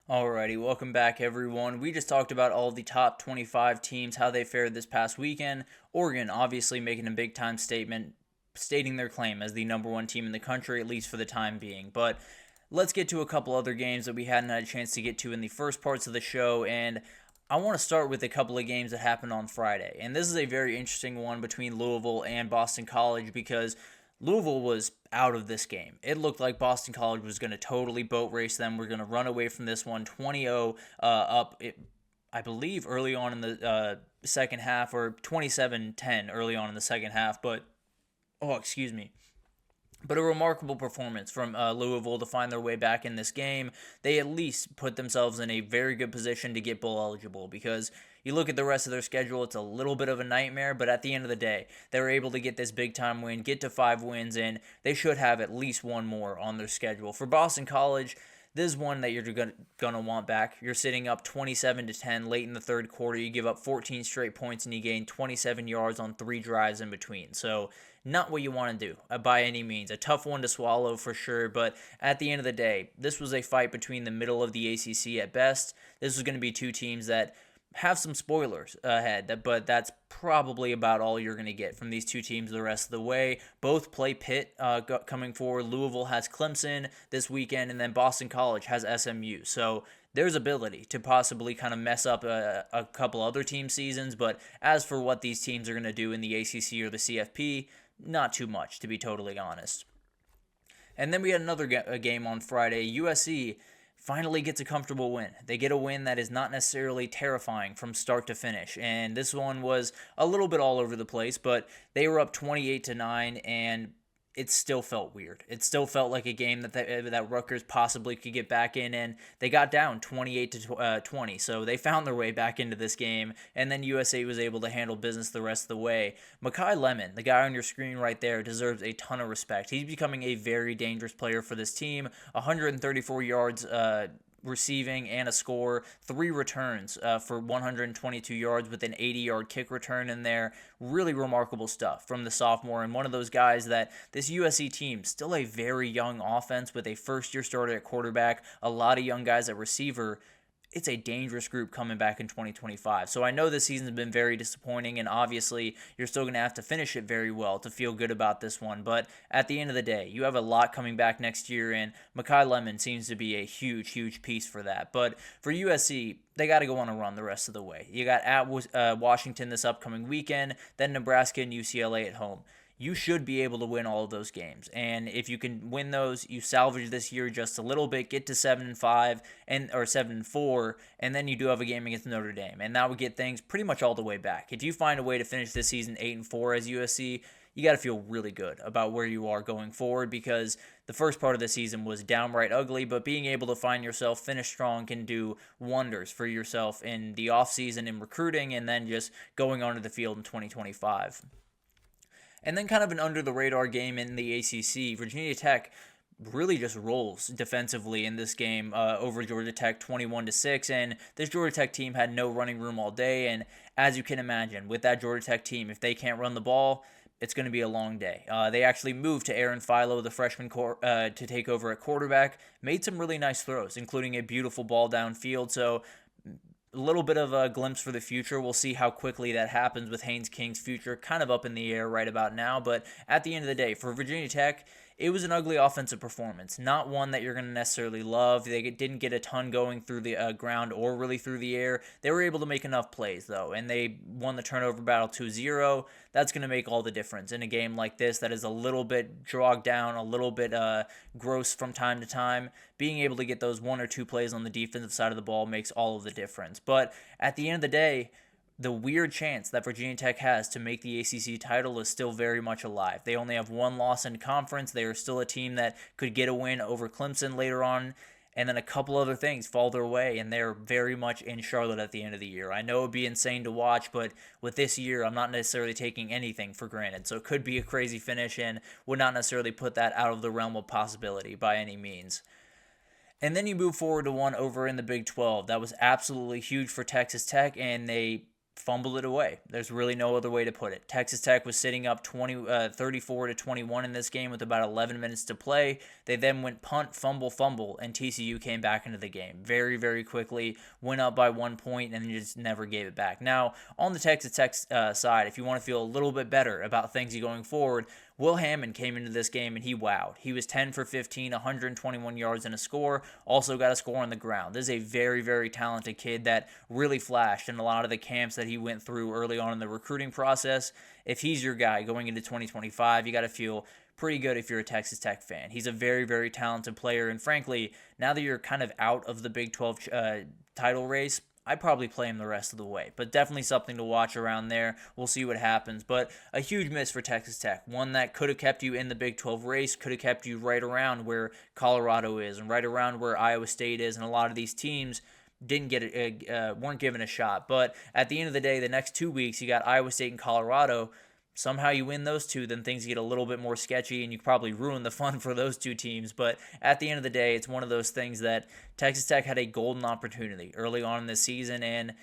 Alrighty, welcome back everyone. We just talked about all the top 25 teams, how they fared this past weekend. Oregon obviously making a big time statement, stating their claim as the number one team in the country, at least for the time being. But let's get to a couple other games that we hadn't had a chance to get to in the first parts of the show, and I want to start with a couple of games that happened on Friday. And this is a very interesting one between Louisville and Boston College because Louisville was out of this game. It looked like Boston College was going to totally boat race them. We're going to run away from this one 20-0 up, I believe, early on in the second half, or 27-10 early on in the second half. But a remarkable performance from Louisville to find their way back in this game. They at least put themselves in a very good position to get bowl eligible because you look at the rest of their schedule, it's a little bit of a nightmare, but at the end of the day, they were able to get this big time win, get to 5 wins, and they should have at least one more on their schedule. For Boston College, this is one that you're gonna want back. You're sitting up 27-10 late in the third quarter. You give up 14 straight points and you gain 27 yards on 3 drives in between. So not what you want to do by any means. A tough one to swallow for sure, but at the end of the day, this was a fight between the middle of the ACC at best. This was going to be two teams that have some spoilers ahead, but that's probably about all you're going to get from these two teams the rest of the way. Both play Pitt coming forward. Louisville has Clemson this weekend, and then Boston College has SMU. So there's ability to possibly kind of mess up a couple other team seasons, but as for what these teams are going to do in the ACC or the CFP, not too much, to be totally honest. And then we had another game on Friday. USC finally gets a comfortable win. They get a win that is not necessarily terrifying from start to finish. And this one was a little bit all over the place, but they were up 28-9, and it still felt weird. It still felt like a game that Rutgers possibly could get back in, and they got down 28-20. So they found their way back into this game, and then USA was able to handle business the rest of the way. Makai Lemon, the guy on your screen right there, deserves a ton of respect. He's becoming a very dangerous player for this team. 134 yards receiving and a score, 3 returns for 122 yards with an 80-yard kick return in there. Really remarkable stuff from the sophomore, and one of those guys that this USC team, still a very young offense with a first-year starter at quarterback, a lot of young guys at receiver. It's a dangerous group coming back in 2025. So I know this season's been very disappointing, and obviously you're still going to have to finish it very well to feel good about this one. But at the end of the day, you have a lot coming back next year, and Makai Lemon seems to be a huge, huge piece for that. But for USC, they got to go on a run the rest of the way. You got at Washington this upcoming weekend, then Nebraska and UCLA at home. You should be able to win all of those games. And if you can win those, you salvage this year just a little bit, get to 7-5 or 7-4, and then you do have a game against Notre Dame. And that would get things pretty much all the way back. If you find a way to finish this season 8-4 as USC, you got to feel really good about where you are going forward, because the first part of the season was downright ugly, but being able to find yourself finish strong can do wonders for yourself in the offseason in recruiting and then just going onto the field in 2025. And then kind of an under-the-radar game in the ACC. Virginia Tech really just rolls defensively in this game over Georgia Tech 21-6, and this Georgia Tech team had no running room all day, and as you can imagine, with that Georgia Tech team, if they can't run the ball, it's going to be a long day. They actually moved to Aaron Philo, the freshman, to take over at quarterback, made some really nice throws, including a beautiful ball downfield, so a little bit of a glimpse for the future. We'll see how quickly that happens with Haynes King's future kind of up in the air right about now. But at the end of the day, for Virginia Tech, it was an ugly offensive performance. Not one that you're going to necessarily love. They didn't get a ton going through the ground or really through the air. They were able to make enough plays, though, and they won the turnover battle 2-0. That's going to make all the difference in a game like this that is a little bit dragged down, a little bit gross from time to time. Being able to get those 1 or 2 plays on the defensive side of the ball makes all of the difference. But at the end of the day, the weird chance that Virginia Tech has to make the ACC title is still very much alive. They only have 1 loss in conference. They are still a team that could get a win over Clemson later on, and then a couple other things fall their way, and they're very much in Charlotte at the end of the year. I know it would be insane to watch, but with this year, I'm not necessarily taking anything for granted. So it could be a crazy finish, and would not necessarily put that out of the realm of possibility by any means. And then you move forward to one over in the Big 12. That was absolutely huge for Texas Tech, and they fumbled it away. There's really no other way to put it. Texas Tech was sitting up 34-21 in this game with about 11 minutes to play. They then went punt, fumble, and TCU came back into the game very, very quickly, went up by 1 point, and just never gave it back. Now, on the Texas Tech side, if you want to feel a little bit better about things going forward, Will Hammond came into this game and he wowed. He was 10 for 15, 121 yards and a score. Also got a score on the ground. This is a very, very talented kid that really flashed in a lot of the camps that he went through early on in the recruiting process. If he's your guy going into 2025, you got to feel pretty good if you're a Texas Tech fan. He's a very, very talented player. And frankly, now that you're kind of out of the Big 12 title race, I'd probably play him the rest of the way, but definitely something to watch around there. We'll see what happens, but a huge miss for Texas Tech, one that could have kept you in the Big 12 race, could have kept you right around where Colorado is and right around where Iowa State is, and a lot of these teams weren't given a shot. But at the end of the day, the next 2 weeks, you got Iowa State and Colorado. Somehow you win those two, then things get a little bit more sketchy, and you probably ruin the fun for those two teams. But at the end of the day, it's one of those things that Texas Tech had a golden opportunity early on in the season, and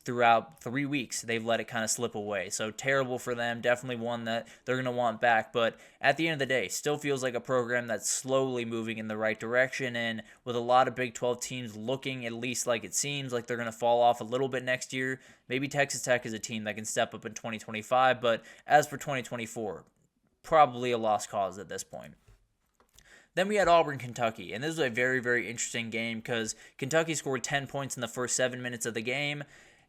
throughout 3 weeks, they've let it kind of slip away. So terrible for them, definitely one that they're going to want back. But at the end of the day, still feels like a program that's slowly moving in the right direction. And with a lot of Big 12 teams looking, at least like it seems like they're going to fall off a little bit next year, maybe Texas Tech is a team that can step up in 2025. But as for 2024, probably a lost cause at this point. Then we had Auburn, Kentucky, and this was a very, very interesting game because Kentucky scored 10 points in the first 7 minutes of the game.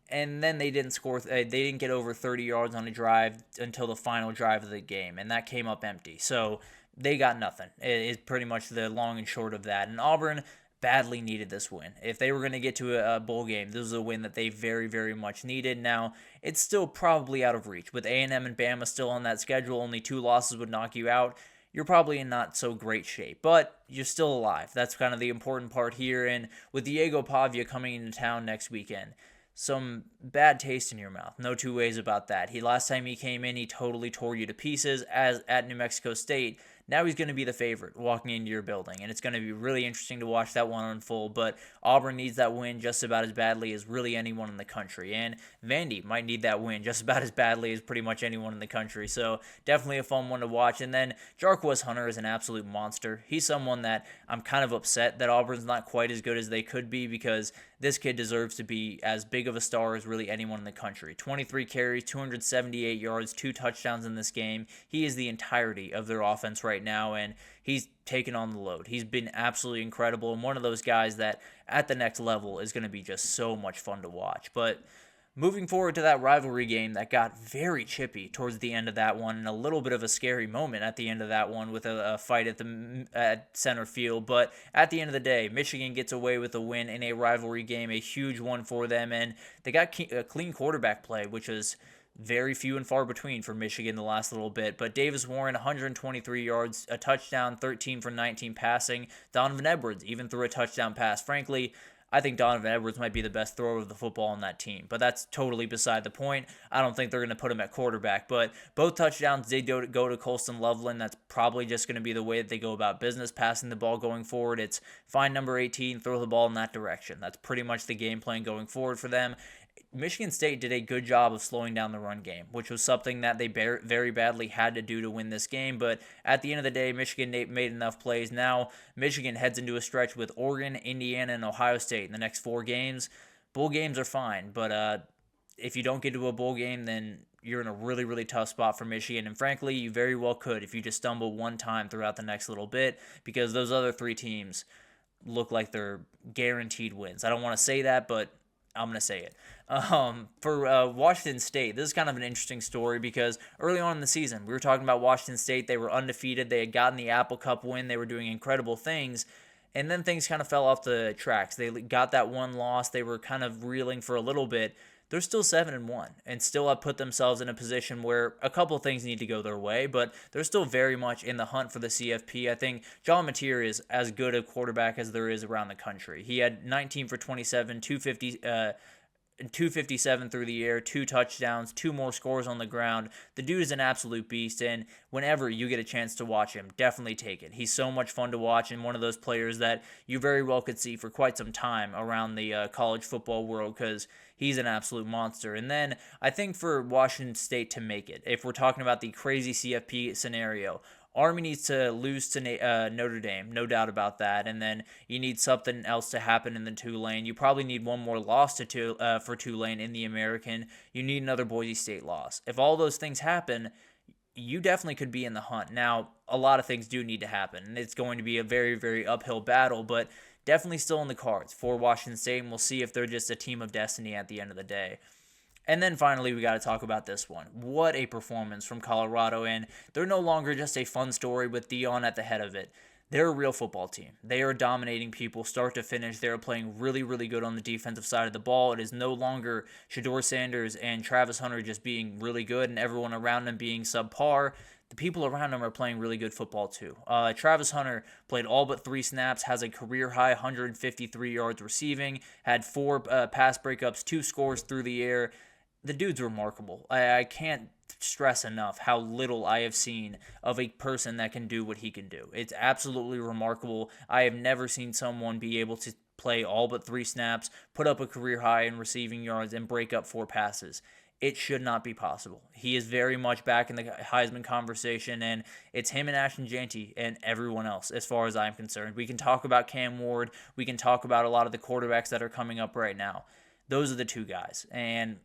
And then they didn't score. They didn't get over 30 yards on a drive until the final drive of the game, and that came up empty. So they got nothing. It's pretty much the long and short of that. And Auburn badly needed this win. If they were going to get to a bowl game, this was a win that they very, very much needed. Now, it's still probably out of reach. With A&M and Bama still on that schedule, only 2 losses would knock you out. You're probably in not so great shape, but you're still alive. That's kind of the important part here. And with Diego Pavia coming into town next weekend, some bad taste in your mouth. No two ways about that. Last time he came in, he totally tore you to pieces as at New Mexico State. Now he's going to be the favorite walking into your building, and it's going to be really interesting to watch that one unfold. But Auburn needs that win just about as badly as really anyone in the country, and Vandy might need that win just about as badly as pretty much anyone in the country. So definitely a fun one to watch. And then Jarquez Hunter is an absolute monster. He's someone that I'm kind of upset that Auburn's not quite as good as they could be, because this kid deserves to be as big of a star as really anyone in the country. 23 carries, 278 yards, 2 touchdowns in this game. He is the entirety of their offense right now, and he's taken on the load. He's been absolutely incredible, and one of those guys that at the next level is going to be just so much fun to watch. But moving forward to that rivalry game that got very chippy towards the end of that one, and a little bit of a scary moment at the end of that one with a fight at center field. But at the end of the day, Michigan gets away with a win in a rivalry game, a huge one for them, and they got a clean quarterback play, which is very few and far between for Michigan the last little bit. But Davis Warren, 123 yards, a touchdown, 13 for 19 passing. Donovan Edwards even threw a touchdown pass. Frankly, I think Donovan Edwards might be the best thrower of the football on that team, but that's totally beside the point. I don't think they're going to put him at quarterback, but both touchdowns did go to Colston Loveland. That's probably just going to be the way that they go about business, passing the ball going forward. It's find number 18, throw the ball in that direction. That's pretty much the game plan going forward for them. Michigan State did a good job of slowing down the run game, which was something that they very badly had to do to win this game. But at the end of the day, Michigan made enough plays. Now Michigan heads into a stretch with Oregon, Indiana, and Ohio State in the next 4 games. Bowl games are fine, but if you don't get to a bowl game, then you're in a really, really tough spot for Michigan. And frankly, you very well could if you just stumble one time throughout the next little bit, because those other 3 teams look like they're guaranteed wins. I don't want to say that, but I'm going to say it. For Washington State, this is kind of an interesting story because early on in the season, we were talking about Washington State. They were undefeated. They had gotten the Apple Cup win. They were doing incredible things. And then things kind of fell off the tracks. They got that one loss. They were kind of reeling for a little bit. They're still 7-1 and still have put themselves in a position where a couple of things need to go their way, but they're still very much in the hunt for the CFP. I think John Mateer is as good a quarterback as there is around the country. He had 19 for 27, 257 through the air, 2 touchdowns, 2 more scores on the ground. The dude is an absolute beast, and whenever you get a chance to watch him, definitely take it. He's so much fun to watch, and one of those players that you very well could see for quite some time around the college football world, because he's an absolute monster. And then I think for Washington State to make it, if we're talking about the crazy CFP scenario, Army needs to lose to Notre Dame, no doubt about that. And then you need something else to happen in the Tulane. You probably need one more loss for Tulane in the American. You need another Boise State loss. If all those things happen, you definitely could be in the hunt. Now, a lot of things do need to happen, and it's going to be a very, very uphill battle, but definitely still in the cards for Washington State, and we'll see if they're just a team of destiny at the end of the day. And then finally, we got to talk about this one. What a performance from Colorado, and they're no longer just a fun story with Dion at the head of it. They're a real football team. They are dominating people start to finish. They're playing really, really good on the defensive side of the ball. It is no longer Shedeur Sanders and Travis Hunter just being really good and everyone around them being subpar. The people around him are playing really good football too. Travis Hunter played all but 3 snaps, has a career-high 153 yards receiving, had 4 pass breakups, 2 scores through the air. The dude's remarkable. I can't stress enough how little I have seen of a person that can do what he can do. It's absolutely remarkable. I have never seen someone be able to play all but 3 snaps, put up a career high in receiving yards, and break up 4 passes. It should not be possible. He is very much back in the Heisman conversation, and it's him and Ashton Jeanty and everyone else as far as I'm concerned. We can talk about Cam Ward. We can talk about a lot of the quarterbacks that are coming up right now. Those are the 2 guys, and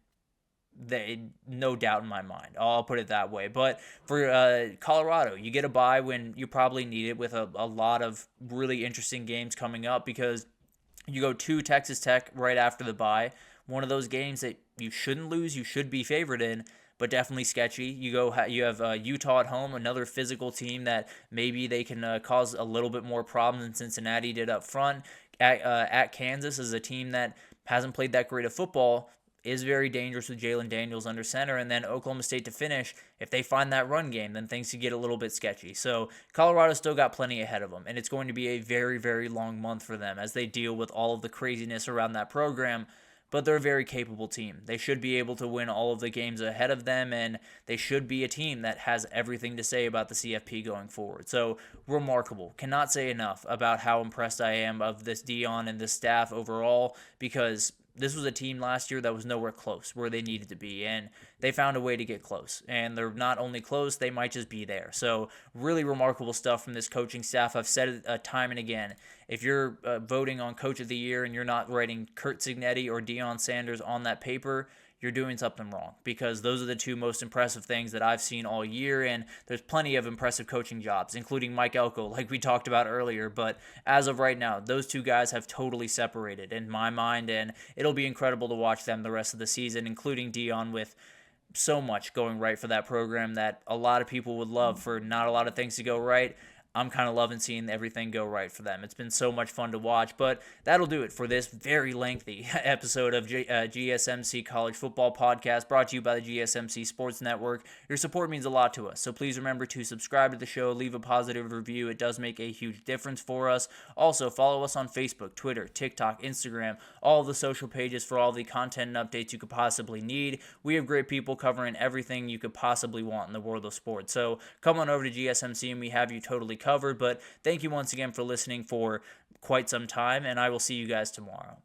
they, no doubt in my mind. I'll put it that way. But for Colorado, you get a bye when you probably need it, with a lot of really interesting games coming up, because you go to Texas Tech right after the bye. One of those games that you shouldn't lose, you should be favored in, but definitely sketchy. You have Utah at home, another physical team that maybe they can cause a little bit more problems than Cincinnati did up front. At Kansas is a team that hasn't played that great of football, is very dangerous with Jalen Daniels under center. And then Oklahoma State to finish. If they find that run game, then things could get a little bit sketchy. So Colorado's still got plenty ahead of them, and it's going to be a very, very long month for them as they deal with all of the craziness around that program. But they're a very capable team. They should be able to win all of the games ahead of them, and they should be a team that has everything to say about the CFP going forward. So remarkable. Cannot say enough about how impressed I am of this Dion and this staff overall, because this was a team last year that was nowhere close where they needed to be, and they found a way to get close. And they're not only close, they might just be there. So really remarkable stuff from this coaching staff. I've said it time and again. If you're voting on Coach of the Year and you're not writing Kurt Cignetti or Deion Sanders on that paper, you're doing something wrong, because those are the 2 most impressive things that I've seen all year, and there's plenty of impressive coaching jobs, including Mike Elko, like we talked about earlier, but as of right now, those 2 guys have totally separated in my mind, and it'll be incredible to watch them the rest of the season, including Deion, with so much going right for that program that a lot of people would love for not a lot of things to go right. I'm kind of loving seeing everything go right for them. It's been so much fun to watch, but that'll do it for this very lengthy episode of GSMC College Football Podcast, brought to you by the GSMC Sports Network. Your support means a lot to us, so please remember to subscribe to the show, leave a positive review. It does make a huge difference for us. Also, follow us on Facebook, Twitter, TikTok, Instagram, all of the social pages for all the content and updates you could possibly need. We have great people covering everything you could possibly want in the world of sports. So come on over to GSMC and we have you totally covered. But thank you once again for listening for quite some time, and I will see you guys tomorrow.